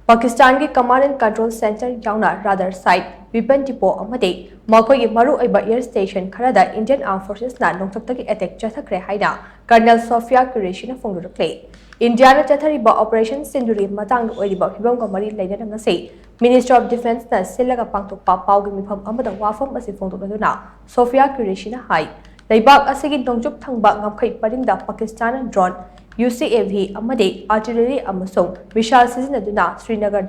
पाकिस्तान की command and control centre याउना rather site weapon depot अमदे मखोई मरु ओइबा एयर स्टेशन खरदा इंडियन आर्म फोर्सेस ना नोंथक्तगी अटैक चथखरे हाइना कर्नल सोफिया कुरेशिना फोंगरुखले इंडिया ना चथरिबा ऑपरेशन सिंदुरी मतंग ओइबा फिबम मरी लेना ngase मिनिस्टर ऑफ डिफेंस ना सिलगा पांगथोकपा पाउगी मिफम अमदा वाफम असे फोंदोकदुना सोफिया कुरेशिना हाई लेबाक असेगी नोंजुप थंगबा ngमखै परिंगदा पाकिस्तान ड्रोन UCAV अमदे आर्टिलरी अमसोंग मिसाइल सिजिनदुना श्रीनगर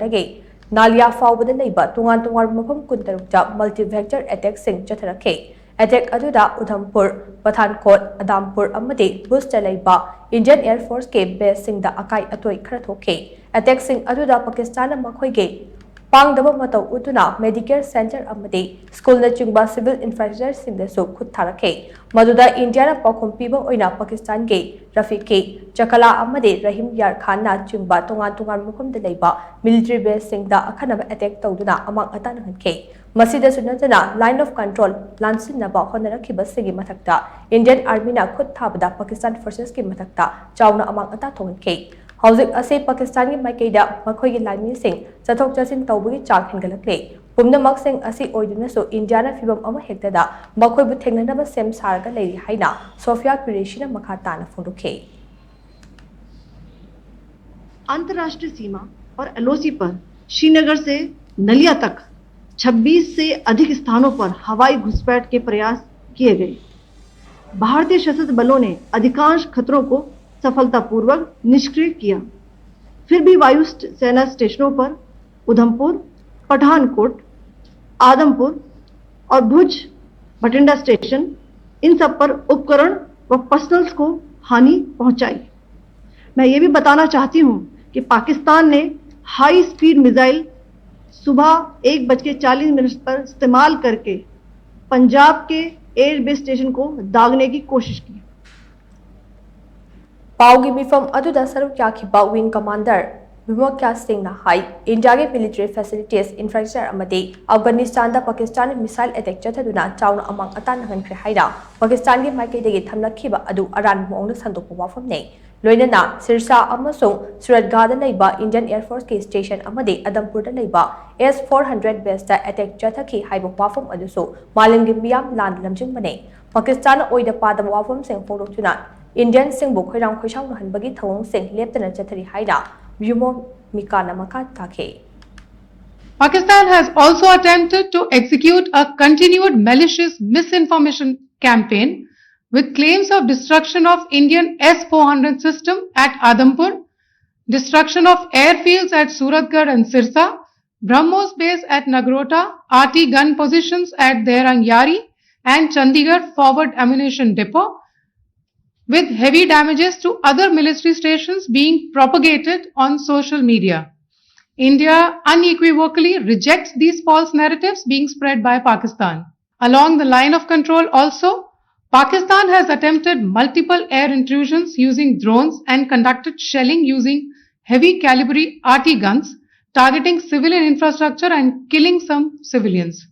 नालिया फाउबदा लेबा तुंगान तुंगान मफम कुंतरुकता मल्टीवेक्टर अटैक सिंग चथरखे अटैक अदुदा उधमपुर पठानकोट अदामपुर अमदे बुस्ता लेबा इंडियन एयरफोर्स के बेस सिंगदा अकाई अतोई खरा थोखे अटैक सिंग अदुदा पाकिस्तान मखोइगे पांगदबा मतौ उतुना मेडिकल सेंटर अमदे स्कूल न चिंगबा सिविल इंफ्रास्ट्रक्चर सिंगदसु खुद थारखे मदुदा इंडिया ना पाखुम पीबा ओइना पाकिस्तान के रफीके चकला अमदे रहीम यार खान ना चिंगबा तुंगान तुंगान मफम द लेबा मिलिटरी बेस सिंगदा अखनबा अटैक तौदुना अमंग अता नहनखे मसीदसु नतना लाइन ऑफ कंट्रोल लांसिनबा होनरखिबा सिगी मथक्ता इंडियन आर्मी ना खुद थाबदा पाकिस्तान फोर्सेस की मथक्ता चाउना अमंग अता थोनखे हौजिक असे पाकिस्तान की माइकैदा मखोई लाइमी सिंह चथोक चसिन तौबगी चाक हिनगलखले पुमनमक सिंह असी ओइदुनसु इंडिया ना फिबम अमा हेक्तदा मखोइबु थेंगननबा सेम सारगा लेरी हाइना सोफिया कुरेशिना मखा ताना फोंदुखे अंतर्राष्ट्रीय सीमा और LOC पर श्रीनगर से नलिया तक 26 से अधिक स्थानों पर हवाई घुसपैठ के प्रयास किए गए। भारतीय सशस्त्र बलों ने अधिकांश खतरों को सफलतापूर्वक निष्क्रिय किया। फिर भी वायु सेना स्टेशनों पर उधमपुर, पठानकोट, आदमपुर और भुज बठिंडा स्टेशन इन सब पर उपकरण व पर्सनल्स को हानि पहुंचाई। मैं ये भी बताना चाहती हूं कि पाकिस्तान ने हाई स्पीड मिसाइल सुबह 1:40 पर इस्तेमाल करके पंजाब के एयरबेस स्टेशन को दागने की कोशिश की। पाउगी मिफम अदुदा सरुक याखिबा विंग कमांडर विमोक्या सिंह ना हाई इंडिया के मिलिट्री फैसिलिटीज इंफ्रास्ट्रक्चर अमदे अफगानिस्तान दा पाकिस्तान मिसाइल अटैक चथदुना चाउना अमंग अता नहनख्रे हाइना पाकिस्तान के माइकैदगी थमलखिबा अदु अरान मोंग संदोक वाफमने लोइनना सिरसा अमसों सुरतगादा लेबा इंडियन एयरफोर्स के स्टेशन अमदे अदमपुर दा लेबा S-400 बेस दा अटैक चथखि हाइबो वाफम अदुसो मालिंगी मियाम लान लमजिंगबने पाकिस्तान ओइदा पादम वाफम सिंह फोंदोक्तुना इंडियन सिंहबु खैराम खैसाव नहनबगी थवंग सिंह लेप्तना चथरी हाइना व्युमो मिकाना मका ताखे Pakistan has also attempted to execute a continued malicious misinformation campaign with claims of destruction of Indian S-400 system at Adampur, destruction of airfields at Suratgarh and Sirsa, BrahMos base at Nagrota, RT gun positions at Derang Yari and Chandigarh forward ammunition depot, with heavy damages to other military stations being propagated on social media. India unequivocally rejects these false narratives being spread by Pakistan. Along the line of control also, Pakistan has attempted multiple air intrusions using drones and conducted shelling using heavy caliber RT guns, targeting civilian infrastructure and killing some civilians.